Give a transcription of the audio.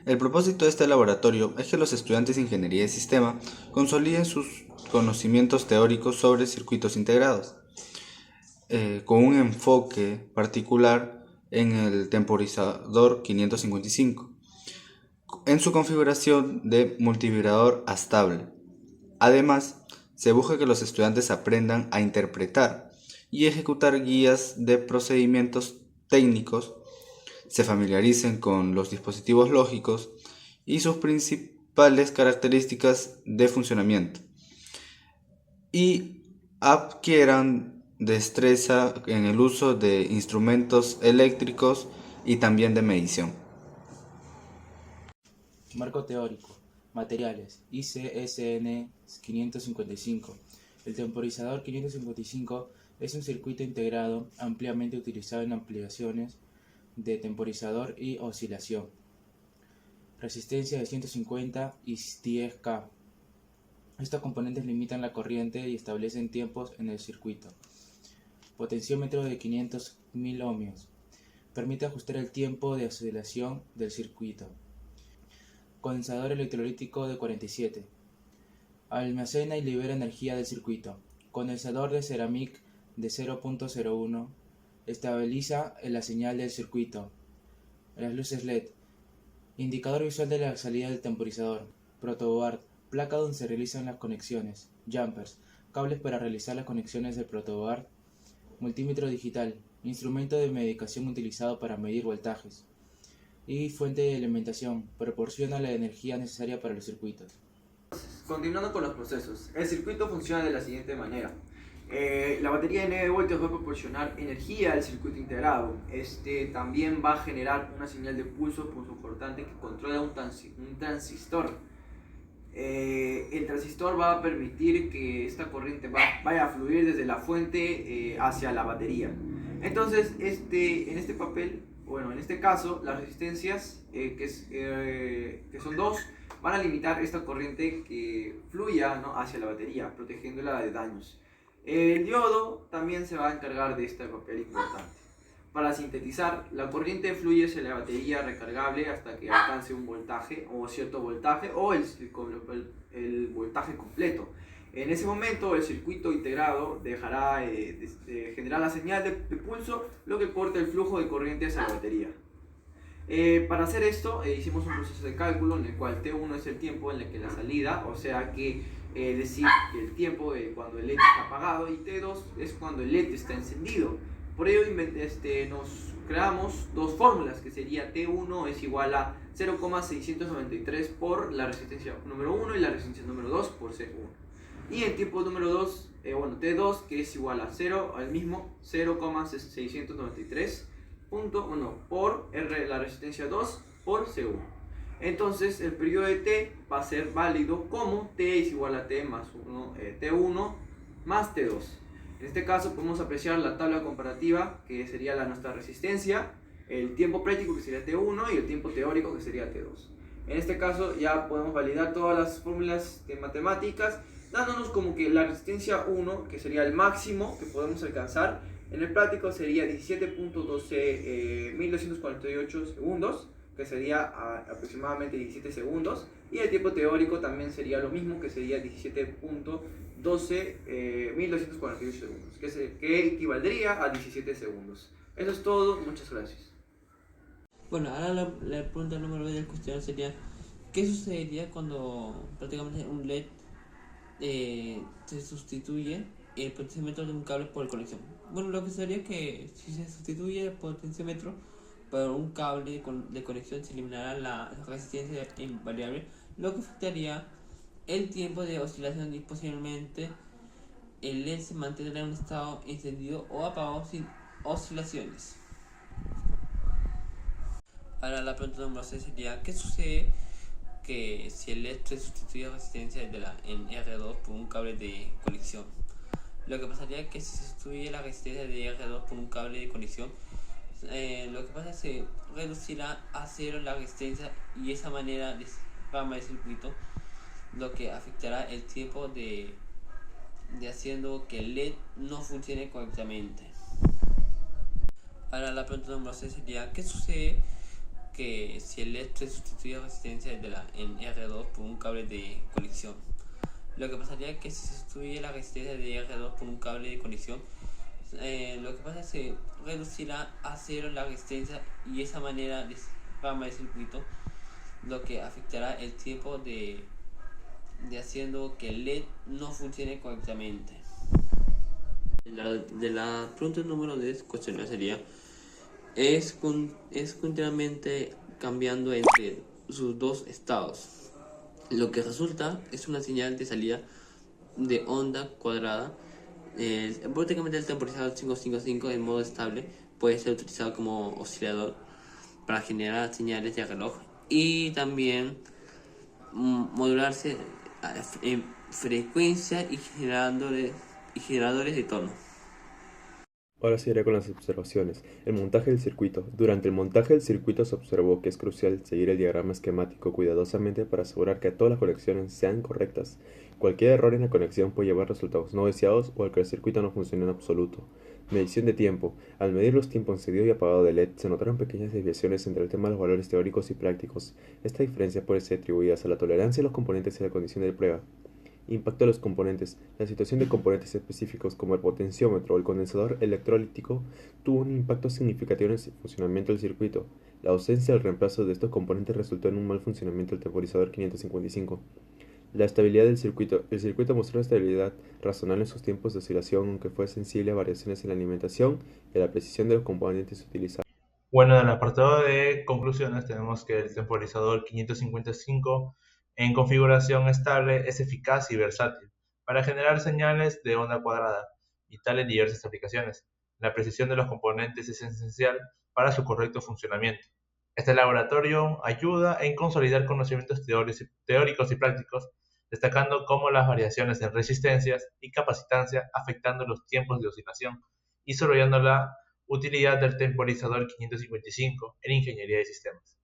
El propósito de este laboratorio es que los estudiantes de Ingeniería de Sistema consoliden sus conocimientos teóricos sobre circuitos integrados, con un enfoque particular en el temporizador 555, en su configuración de multivibrador estable. Además, se busca que los estudiantes aprendan a interpretar y ejecutar guías de procedimientos técnicos, se familiaricen con los dispositivos lógicos y sus principales características de funcionamiento, y adquieran destreza en el uso de instrumentos eléctricos y también de medición. Marco teórico. Materiales. ICSN 555. El temporizador 555 es un circuito integrado ampliamente utilizado en aplicaciones de temporizador y oscilación. Resistencia de 150 y 10K. Estos componentes limitan la corriente y establecen tiempos en el circuito. Potenciómetro de 500.000 ohmios. Permite ajustar el tiempo de oscilación del circuito. Condensador electrolítico de 47. Almacena y libera energía del circuito. Condensador de cerámica de 0.01. Estabiliza la señal del circuito. Las luces LED. Indicador visual de la salida del temporizador. Protoboard. Placa donde se realizan las conexiones. Jumpers. Cables para realizar las conexiones del protoboard. Multímetro digital. Instrumento de medición utilizado para medir voltajes. Y fuente de alimentación, proporciona la energía necesaria para los circuitos. Continuando con los procesos, el circuito funciona de la siguiente manera. La batería de 9 voltios va a proporcionar energía al circuito integrado. Este también va a generar una señal de pulso cortante que controla un transistor. El transistor va a permitir que esta corriente vaya a fluir desde la fuente hacia la batería. Entonces, en este caso, las resistencias, que son dos, van a limitar esta corriente que fluya, ¿no?, hacia la batería, protegiéndola de daños. El diodo también se va a encargar de este papel importante. Para sintetizar, la corriente fluye hacia la batería recargable hasta que alcance un voltaje o cierto voltaje o el voltaje completo. En ese momento el circuito integrado dejará de generar la señal de pulso, lo que corta el flujo de corriente hacia la batería. Para hacer esto hicimos un proceso de cálculo en el cual T1 es el tiempo en el que la salida, o sea que decir el tiempo de cuando el LED está apagado, y T2 es cuando el LED está encendido. Por ello nos creamos dos fórmulas, que sería T1 es igual a 0,693 por la resistencia número 1 y la resistencia número 2 por C1. Y el tiempo número 2, T2, que es igual a 0, al mismo 0,693 por la resistencia 2 por C1. Entonces el periodo de T va a ser válido como T es igual a T más 1, T1 más T2. En este caso podemos apreciar la tabla comparativa, que sería nuestra resistencia, el tiempo práctico, que sería T1, y el tiempo teórico, que sería T2. En este caso ya podemos validar todas las fórmulas de matemáticas, dándonos como que la resistencia 1, que sería el máximo que podemos alcanzar, en el práctico sería 17.1248 segundos, que sería aproximadamente 17 segundos, y el tiempo teórico también sería lo mismo, que sería 17.12.1248 segundos, que equivaldría a 17 segundos. Eso es todo, muchas gracias. Bueno, ahora la pregunta número 2 del cuestionario sería: ¿qué sucedería cuando prácticamente un LED se sustituye el potenciómetro de un cable por conexión? Bueno, lo que sería que si se sustituye el potenciómetro por un cable de conexión, se eliminará la resistencia invariable, lo que afectaría el tiempo de oscilación, y posiblemente el LED se mantendrá en un estado encendido o apagado sin oscilaciones. Ahora la pregunta número 6 sería: ¿qué sucede que si el LED se sustituye resistencia en R2 por un cable de conexión? Lo que pasaría es que si se sustituye la resistencia de R2 por un cable de conexión, lo que pasa es que se reducirá a cero la resistencia, y de esa manera desparrama el circuito, lo que afectará el tiempo de haciendo que el LED no funcione correctamente. Ahora la pregunta número 6 sería: ¿qué sucede que si el LED se sustituye resistencia en R2 por un cable de conexión. Lo que pasaría es que si se sustituye la resistencia de R2 por un cable de conexión, lo que pasa es que reducirá a cero la resistencia y de esa manera desparrama el circuito, lo que afectará el tiempo de haciendo que el LED no funcione correctamente. De la pregunta número 10 cuestionario sería es continuamente cambiando entre sus dos estados. Lo que resulta es una señal de salida de onda cuadrada. Prácticamente el temporizador 555 en modo estable puede ser utilizado como oscilador para generar señales de reloj y también modularse en frecuencia y generadores de tono. Ahora seguiré con las observaciones. El montaje del circuito. Durante el montaje del circuito se observó que es crucial seguir el diagrama esquemático cuidadosamente para asegurar que todas las conexiones sean correctas. Cualquier error en la conexión puede llevar resultados no deseados o al que el circuito no funcione en absoluto. Medición de tiempo. Al medir los tiempos encendido y apagado de LED, se notaron pequeñas desviaciones entre el tema de los valores teóricos y prácticos. Esta diferencia puede ser atribuida a la tolerancia de los componentes y la condición de prueba. Impacto de los componentes. La situación de componentes específicos como el potenciómetro o el condensador electrolítico tuvo un impacto significativo en el funcionamiento del circuito. La ausencia del reemplazo de estos componentes resultó en un mal funcionamiento del temporizador 555. La estabilidad del circuito. El circuito mostró una estabilidad razonable en sus tiempos de oscilación, aunque fue sensible a variaciones en la alimentación y a la precisión de los componentes utilizados. Bueno, en el apartado de conclusiones tenemos que el temporizador 555 en configuración estable es eficaz y versátil para generar señales de onda cuadrada y tal en diversas aplicaciones. La precisión de los componentes es esencial para su correcto funcionamiento. Este laboratorio ayuda en consolidar conocimientos teóricos y prácticos, destacando cómo las variaciones en resistencias y capacitancia afectando los tiempos de oscilación y desarrollando la utilidad del temporizador 555 en ingeniería de sistemas.